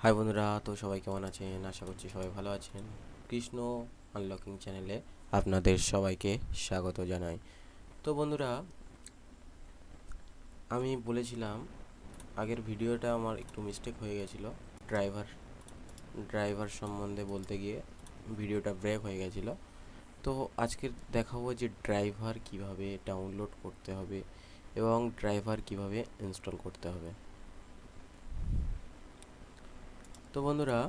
High বন্ধুরা, তো সবাই কেমন আছেন? আশা করছি সবাই ভালো আছেন। কৃষ্ণ আনলকিং চ্যানেলে আপনাদের সবাইকে স্বাগত জানাই। তো বন্ধুরা, আমি বলেছিলাম আগের ভিডিওটা আমার একটু মিস্টেক হয়ে গেছিলো। ড্রাইভার ড্রাইভার সম্বন্ধে বলতে গিয়ে ভিডিওটা ব্রেক হয়ে গেছিলো। তো আজকে দেখাবো যে ড্রাইভার কিভাবে ডাউনলোড করতে হবে এবং ড্রাইভার কিভাবে ইনস্টল করতে হবে। তো বন্ধুরা,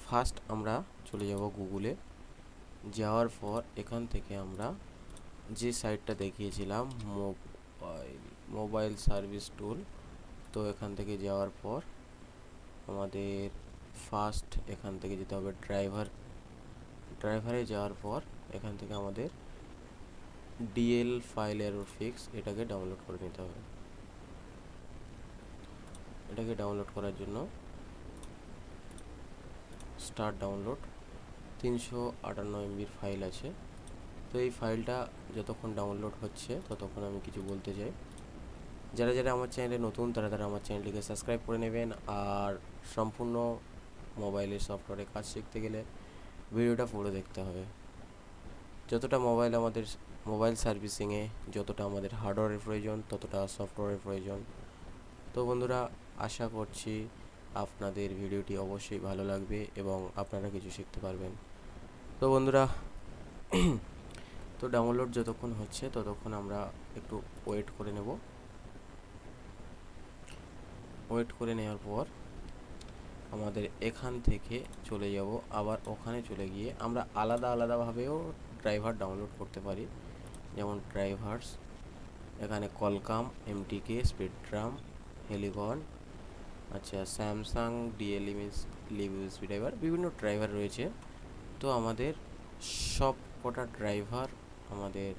ফার্স্ট আমরা চলে যাব গুগলে। যাওয়ার পর এখান থেকে আমরা যে সাইটটা দেখিয়েছিলাম মোবাইল সার্ভিস টুল, তো এখান থেকে যাওয়ার পর আমাদের ফার্স্ট এখান থেকে যেতে হবে ড্রাইভারে যাওয়ার পর এখান থেকে আমাদের ডিএল ফাইল এরর ফিক্স এটাকে ডাউনলোড করে নিতে হবে। এটাকে ডাউনলোড করার জন্য স্টার্ট ডাউনলোড 358 এমবির ফাইল আছে। তো এই ফাইলটা যতক্ষণ ডাউনলোড হচ্ছে ততক্ষণ আমি কিছু বলতে চাই। যারা যারা আমার চ্যানেলে নতুন তারা আমার চ্যানেলটিকে সাবস্ক্রাইব করে নেবেন। আর সম্পূর্ণ মোবাইলের সফটওয়্যারে কাজ শিখতে গেলে ভিডিওটা পুরো দেখতে হবে। যতটা মোবাইল সার্ভিসিংয়ে যতটা আমাদের হার্ডওয়্যারের প্রয়োজন ততটা সফটওয়্যারের প্রয়োজন। তো বন্ধুরা, আশা করছি আপনাদের ভিডিওটি অবশ্যই ভালো লাগবে এবং আপনারা কিছু শিখতে পারবেন। তো বন্ধুরা, তো ডাউনলোড যতক্ষণ হচ্ছে ততক্ষণ আমরা একটু ওয়েট করে নেব। ওয়েট করে নেওয়ার পর আমাদের এখান থেকে চলে যাব, আবার ওখানে চলে গিয়ে আমরা আলাদাভাবেও ড্রাইভার ডাউনলোড করতে পারি। যেমন ড্রাইভার্স, এখানে কলকাম, এমটিকে, স্পেকট্রাম, হেলিকন, আচ্ছা স্যামসাং লিভ ইউএসবি ড্রাইভার, বিভিন্ন ড্রাইভার রয়েছে। তো আমাদের সব কটা ড্রাইভার আমাদের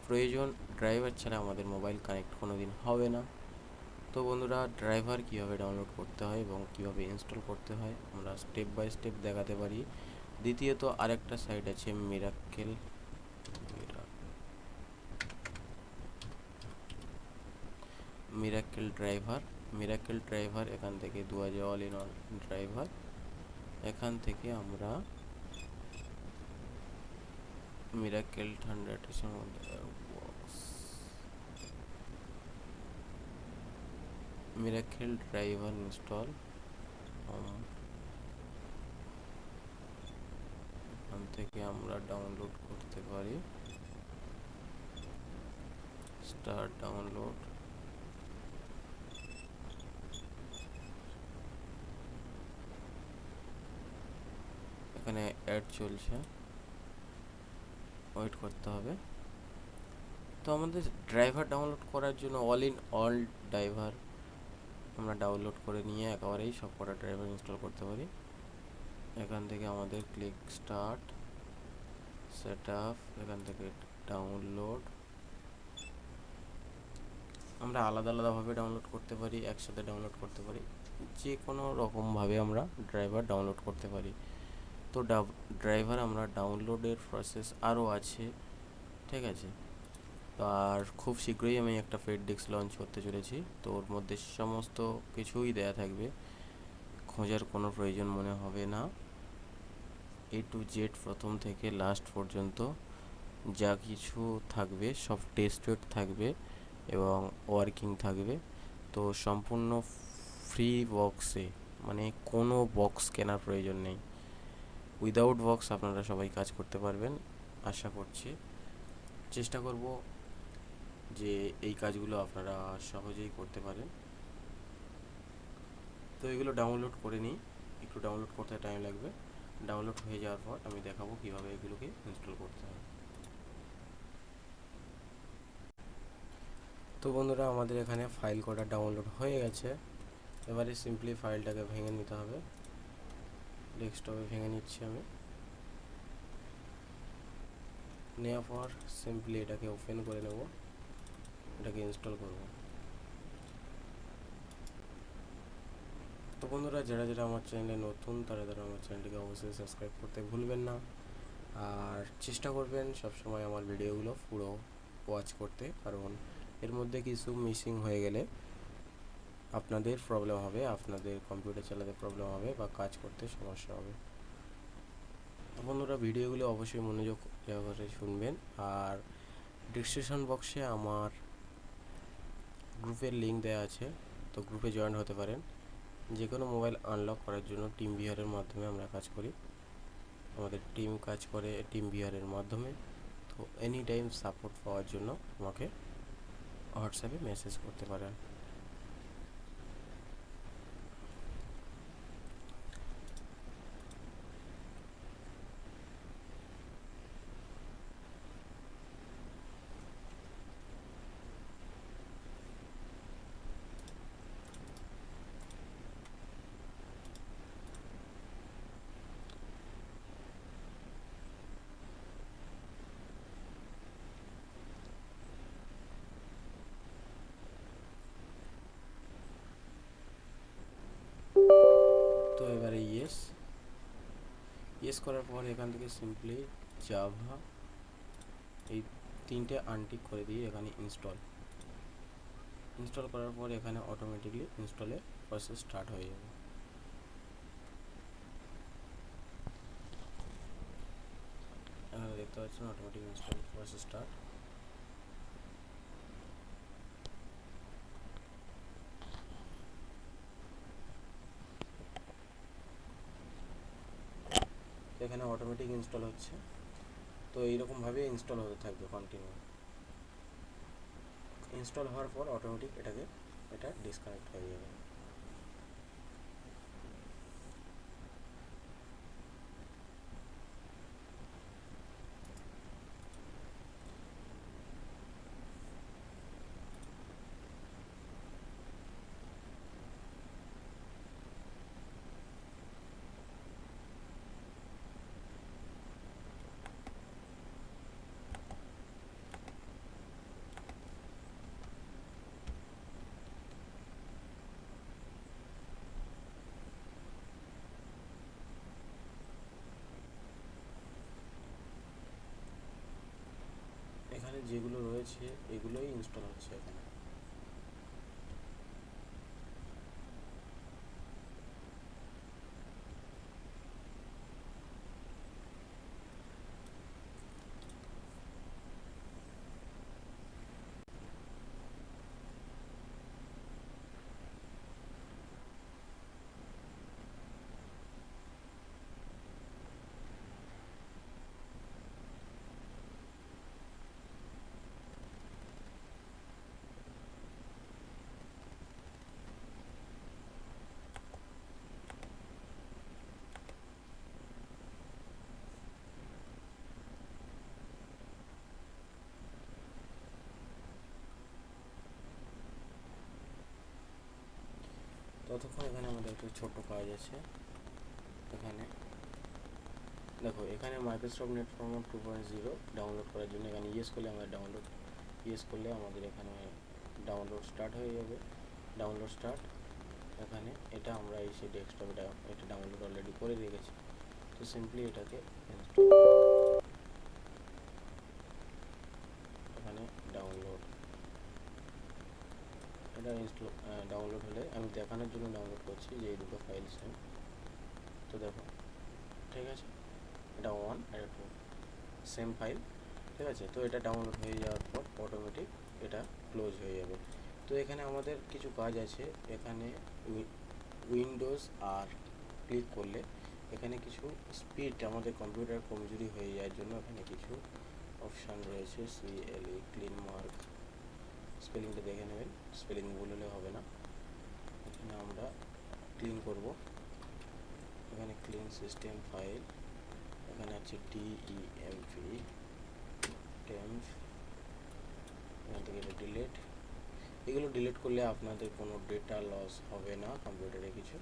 প্রয়োজন। ড্রাইভার ছাড়া আমাদের মোবাইল কানেক্ট কোনো দিন হবে না। তো বন্ধুরা, ড্রাইভার কীভাবে ডাউনলোড করতে হয় এবং কীভাবে ইনস্টল করতে হয় আমরা স্টেপ বাই স্টেপ দেখাতে পারি। দ্বিতীয়ত আরেকটা সাইট আছে মিরাক্কেল ড্রাইভার। এখান থেকে 2000 অল ইন অল ড্রাইভার। এখান থেকে আমরা মিরাক্কেল 100 মিরাক্কেল ড্রাইভার ইনস্টল, এখান থেকে আমরা ডাউনলোড করতে পারি। স্টার্ট ডাউনলোড, এখানে অ্যাড চলছে, ওয়েট করতে হবে। তো আমাদের ড্রাইভার ডাউনলোড করার জন্য অল ড্রাইভার আমরা ডাউনলোড করে নিয়ে একেবারেই সব কটা ড্রাইভার ইনস্টল করতে পারি। এখান থেকে আমাদের ক্লিক স্টার্ট, সেট আপ, এখান থেকে ডাউনলোড। আমরা আলাদাভাবে ডাউনলোড করতে পারি, একসাথে ডাউনলোড করতে পারি, যে কোনো রকমভাবে আমরা ড্রাইভার ডাউনলোড করতে পারি। তো ড্রাইভার আমরা ডাউনলোডের প্রসেস আরও আছে, ঠিক আছে। তো আর খুব শীঘ্রই আমি একটা পেড ডিস্ক লঞ্চ করতে চলেছি। তো ওর মধ্যে সমস্ত কিছুই দেয়া থাকবে, খোঁজার কোনো প্রয়োজন মনে হবে না। A to Z প্রথম থেকে লাস্ট পর্যন্ত যা কিছু থাকবে সব টেস্টেড থাকবে এবং ওয়ার্কিং থাকবে। তো সম্পূর্ণ ফ্রি বক্সে, মানে কোনো বক্স কেনার প্রয়োজন নেই। উইদাউট বক্স আপনারা সবাই কাজ করতে পারবেন। আশা করছি, চেষ্টা করব যে এই কাজগুলো আপনারা সহজেই করতে পারেন। তো এগুলো ডাউনলোড করে নিই, একটু ডাউনলোড করতে টাইম লাগবে। ডাউনলোড হয়ে যাওয়ার পর আমি দেখাবো কীভাবে এগুলোকে ইনস্টল করতে হবে। তো বন্ধুরা, আমাদের এখানে ফাইল কটা ডাউনলোড হয়ে গেছে। এবারে সিম্পলি ফাইলটাকে ভেঙে নিতে হবে। ডেস্কটপে ভেঙে নিচ্ছি আমি। নেওয়ার পর সিম্পলি এটাকে ওপেন করে নেব, এটাকে ইনস্টল করব। তো বন্ধুরা, যারা যারা আমার চ্যানেলে নতুন তারা আমার চ্যানেলটিকে অবশ্যই সাবস্ক্রাইব করতে ভুলবেন না। আর চেষ্টা করবেন সবসময় আমার ভিডিওগুলো পুরো ওয়াচ করতে, কারণ এর মধ্যে কিছু মিসিং হয়ে গেলে আপনাদের প্রবলেম হবে, আপনাদের কম্পিউটার চালাতে প্রবলেম হবে বা কাজ করতে সমস্যা হবে। বন্ধুরা, ভিডিওগুলো অবশ্যই মনোযোগ সহকারে শুনবেন। আর ডিসক্রিপশন বক্সে আমার গ্রুপের লিঙ্ক দেওয়া আছে, তো গ্রুপে জয়েন হতে পারেন। যে কোনো মোবাইল আনলক করার জন্য টিম ভিআরের মাধ্যমে আমরা কাজ করি। আমাদের টিম কাজ করে টিম ভিআরের মাধ্যমে। তো এনি টাইম সাপোর্ট পাওয়ার জন্য আমাকে হোয়াটসঅ্যাপে মেসেজ করতে পারেন। তো এবারে ইয়েস করার পর এখান থেকে সিম্পলি জাভা এই তিনটে আনটিক করে দিয়ে এখানে ইনস্টল করার পর এখানে অটোমেটিকলি ইনস্টলের প্রসেস স্টার্ট হয়ে যাবে। এখানে দেখতে পাচ্ছেন অটোমেটিক ইনস্টল প্রসেস স্টার্ট। এখানে অটোমেটিক ইনস্টল হচ্ছে। তো এইরকমভাবে ইনস্টল হতে থাকবে কন্টিনিউ। ইনস্টল হওয়ার পর অটোমেটিক এটা ডিসকানেক্ট হয়ে যাবে। এখানে যেগুলো রয়েছে এগুলোই ইনস্টল হচ্ছে এখানে। ততক্ষণ এখানে আমাদের একটা ছোট্ট কাজ আছে। এখানে দেখো, এখানে মাইক্রোসফট নেট ফরম্যাট 2.0 ডাউনলোড করার জন্য এখানে ইয়েস করলে আমাদের এখানে ডাউনলোড স্টার্ট হয়ে যাবে। Download start. এখানে এটা আমরা এসে ডেস্কটপে এটা ডাউনলোড অলরেডি করে রেখেছি। তো সিম্পলি এটাকে ইনস্টল এখানে ডাউনলোড হলে আমি দেখানোর জন্য ডাউনলোড করছি যে এই দুটো ফাইল সেম। তো দেখো, ঠিক আছে, এটা 1 আর 2 সেম ফাইল, ঠিক আছে। তো এটা ডাউনলোড হয়ে যাওয়ার পর অটোমেটিক এটা ক্লোজ হয়ে যাবে। তো এখানে আমাদের কিছু কাজ আছে। এখানে উইন্ডোজ আর ক্লিক করলে এখানে কিছু স্পিড আমাদের কম্পিউটার কমজোরি হয়ে যাওয়ার জন্য এখানে কিছু অপশান রয়েছে। CLE ক্লিন মার্ক, স্পেলিংটা দেখে নেবেন, স্পেলিং ভুল হলে হবে না। এখানে আমরা ক্লিন করব। এখানে ক্লিন সিস্টেম ফাইল, এখানে আছে DEMP টেম্প, এখান থেকে এটা ডিলিট। এগুলো ডিলিট করলে আপনাদের কোনো ডেটা লস হবে না কম্পিউটারে কিছু।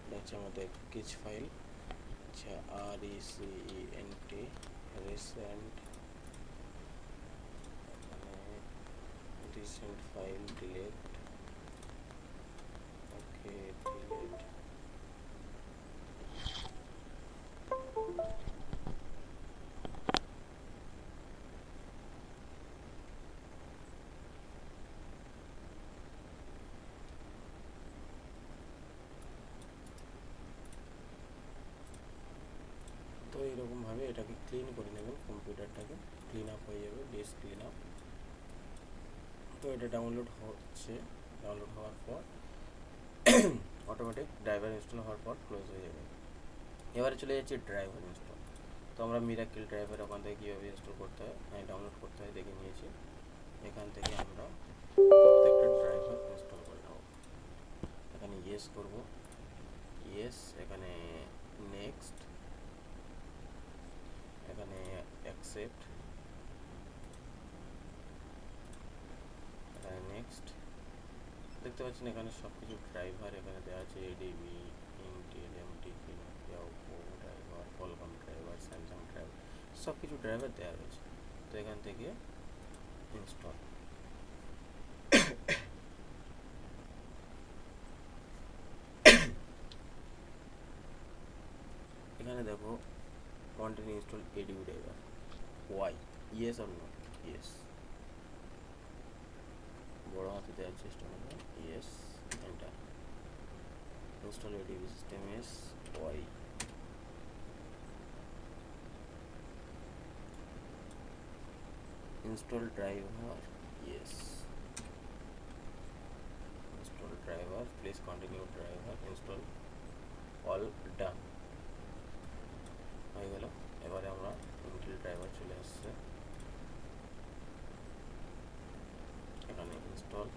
এটা হচ্ছে আমাদের কেচ ফাইল, আচ্ছা RECENT রিসেন্ট, মানে রিসেন্ট ফাইল ডিলিট, ওকে ডিলিট। এটাকে ক্লিন করে নেবেন, কম্পিউটারটাকে ক্লিন আপ হয়ে যাবে, ডিস্ক ক্লিন আপ। তো এটা ডাউনলোড হচ্ছে, ডাউনলোড হওয়ার পর অটোমেটিক ড্রাইভার ইনস্টল হওয়ার পর ক্লোজ হয়ে যাবে। এবারে চলে যাচ্ছে ড্রাইভার ইনস্টল। তো আমরা মিরাকেল ড্রাইভার ওখান থেকে কীভাবে ইনস্টল করতে হয়, ডাউনলোড করতে হয় দেখে নিয়েছি। এখান থেকে আমরা প্রত্যেকটা ড্রাইভার ইনস্টল করে নেব। এখানে ইয়েস করব, ইয়েস, এখানে নেক্সট, এখানে অ্যাকসেপ্ট, এখানে নেক্সট। দেখতে পাচ্ছেন এখানে সব কিছু ড্রাইভার এখানে দেওয়া আছে, ADB, Intel, MTP, Nokia, Oppo driver, Qualcomm driver, Samsung driver, সব কিছু ড্রাইভার দেওয়া রয়েছে। তো এখান থেকে ইনস্টল, এখানে দেখো continue install ADB driver, Y, yes or no, yes, বড় হাতে দেওয়ার চেষ্টা করবো, yes, enter. Install ADB system S, Y, install driver, yes, install driver, please continue driver, install all done হয়ে গেল। এবারে আমরা ইন্টেল ড্রাইভার চলে আসছে, এখানে ইনস্টল,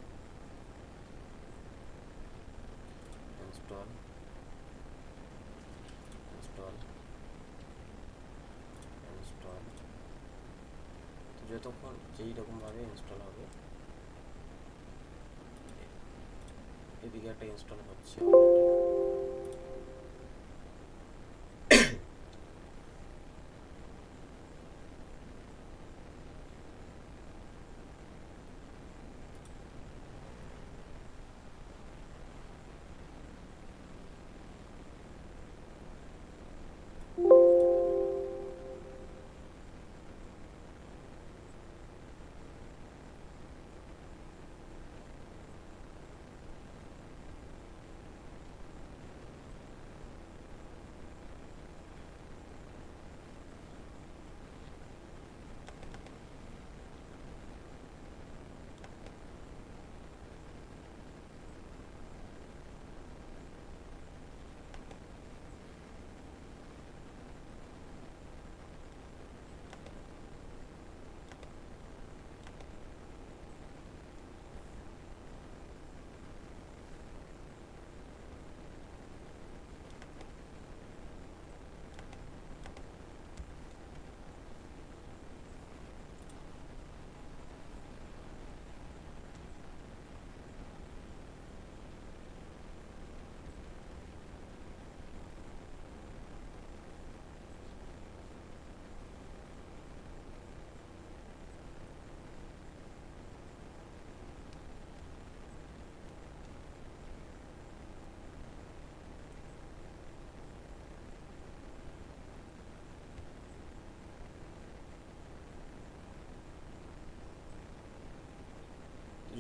ইনস্টল, ইনস্টল, ইনস্টল। যতক্ষণ যেই রকমভাবে ইনস্টল হবে, এদিকে একটা ইনস্টল হচ্ছে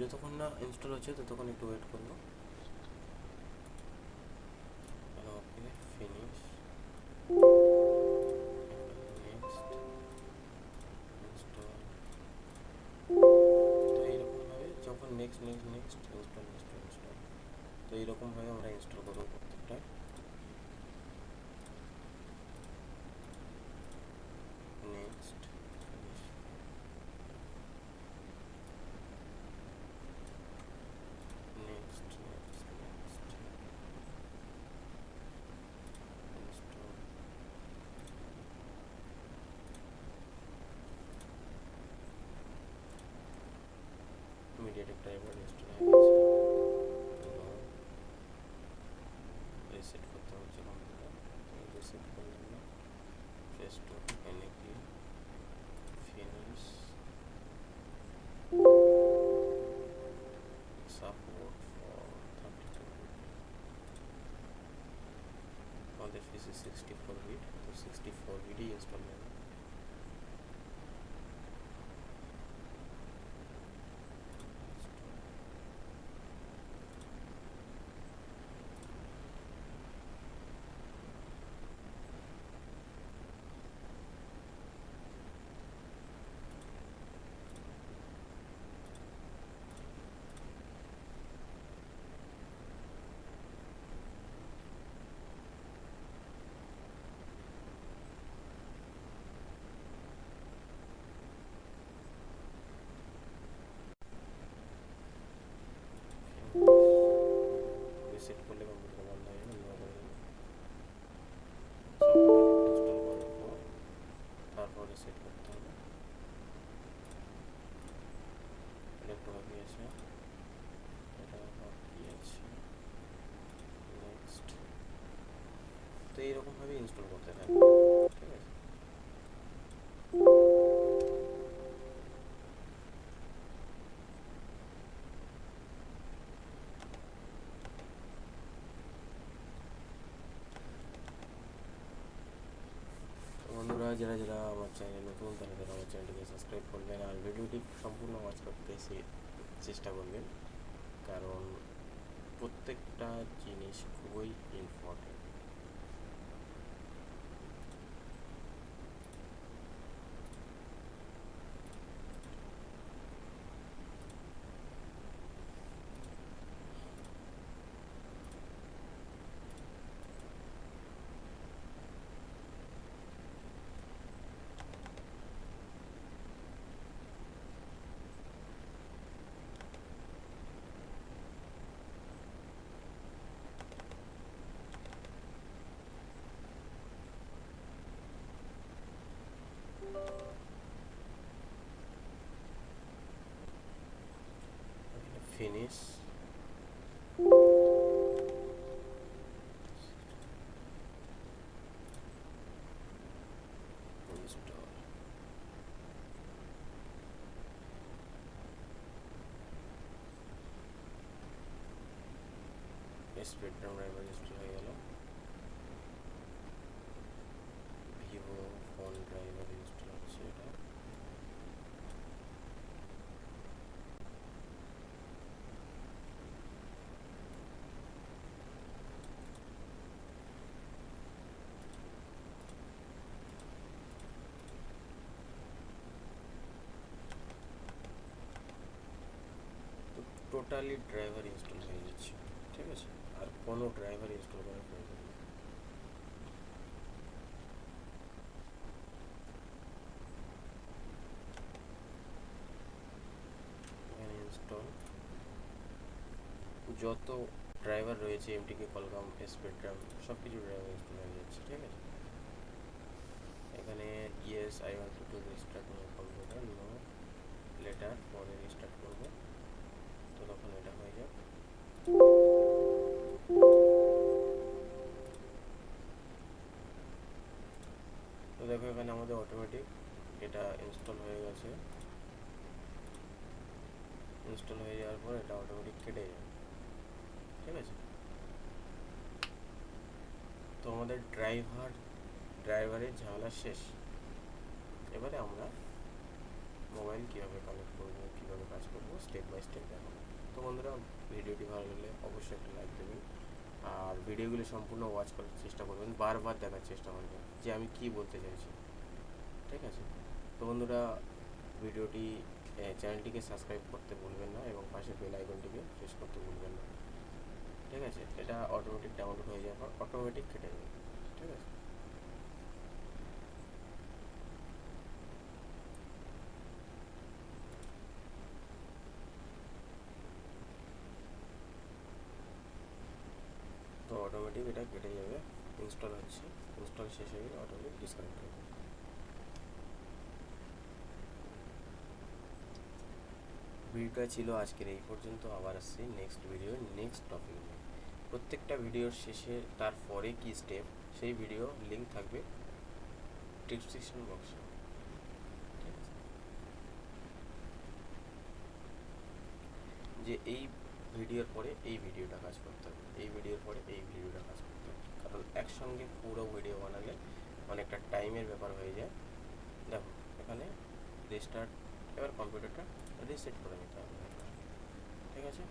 যতক্ষণ না ইনস্টল হচ্ছে ততক্ষণ একটু ওয়েট করবো। Okay, finish, next, install. তো এইরকমভাবে যখন next next next install install install, তো এইরকমভাবে আমরা ইনস্টল করবো প্রত্যেকটা। Next, finish, next next next, install, immediate driver install হয়ে গেছে। রিসেট করতে হচ্ছে কম্পিউটার, রিসেট করলাম না, phase two NAP, finish, support for 32 bit. আমাদের পিসি 64 বিট, তো 64 বিটই ইনস্টল হবে। এইরকমভাবে ইনস্টল করতে থাকবে, ঠিক আছে। বন্ধুরা যারা যারা আমার চ্যানেলে নতুন তারা তারা আমার চ্যানেলটিকে সাবস্ক্রাইব করবেন আর ভিডিওটি সম্পূর্ণ ওয়াচ করতে চেষ্টা করবেন, কারণ প্রত্যেকটা জিনিস খুবই important. Finish, install. Spectrum driver install হয়ে গেল। ভিভো ফোন ড্রাইভার ইনস্টল হচ্ছে এটা। টোটালি ড্রাইভার ইনস্টল হয়ে যাচ্ছে, ঠিক আছে। আর কোনো ড্রাইভার ইনস্টল করার প্রয়োজন নেই। এখানে ইনস্টল যত ড্রাইভার রয়েছে, এমটিকে, কলকাম, স্পেকট্রাম, সব কিছু ড্রাইভার ইনস্টল হয়ে যাচ্ছে, ঠিক আছে। এখানে yes I want to restart my computer, no later, পরে রিস্টার্ট করবো, তো তখন এটা হয়ে যাবে। তো দেখো এখানে আমাদের অটোমেটিক এটা ইনস্টল হয়ে গেছে। ইনস্টল হয়ে যাওয়ার পর এটা অটোমেটিক কেটে যাবে, ঠিক আছে। তো আমাদের ড্রাইভারের ঝামেলা শেষ। এবারে আমরা মোবাইল কীভাবে কানেক্ট করবো, কীভাবে কাজ করবো, স্টেপ বাই স্টেপ দেখাবো। তো বন্ধুরা, ভিডিওটি ভালো লাগলে অবশ্যই একটা লাইক দেবেন আর ভিডিওগুলি সম্পূর্ণ ওয়াচ করার চেষ্টা করবেন, বারবার দেখার চেষ্টা করবেন যে আমি কি বলতে চাইছি, ঠিক আছে। তো বন্ধুরা, ভিডিওটি চ্যানেলটিকে সাবস্ক্রাইব করতে ভুলবেন না এবং পাশে বেল আইকনটিকে প্রেস করতে ভুলবেন না, ঠিক আছে। এটা অটোমেটিক ডাউনলোড হয়ে যাওয়ার পর অটোমেটিক কেটে যাবে, ঠিক আছে। তো অটোমেটিক এটা কেটে যাবে, ইনস্টল হচ্ছে, ইনস্টল শেষ হয়ে গেলে অটোমেটিক ডিসকানেক্ট হয়ে যাবে। ভিডিওটা ছিল আজকের এই পর্যন্ত, আবার আসছি নেক্সট ভিডিও নেক্সট টপিক নিয়ে। প্রত্যেকটা ভিডিওর শেষে তারপরে কি স্টেপ, সেই ভিডিও লিঙ্ক থাকবে ডেসক্রিপশন বক্সে, ঠিক আছে। যে এই ভিডিওর পরে এই ভিডিওটা কাজ করতে হবে, এই ভিডিওর পরে এই ভিডিওটা কাজ করতে হবে, কারণ একসঙ্গে পুরো ভিডিও বানালে অনেকটা টাইমের ব্যাপার হয়ে যায়। দেখো এখানে রিস্টার্ট, এবার কম্পিউটারটা রিসেট করে নিতে হবে, ঠিক আছে।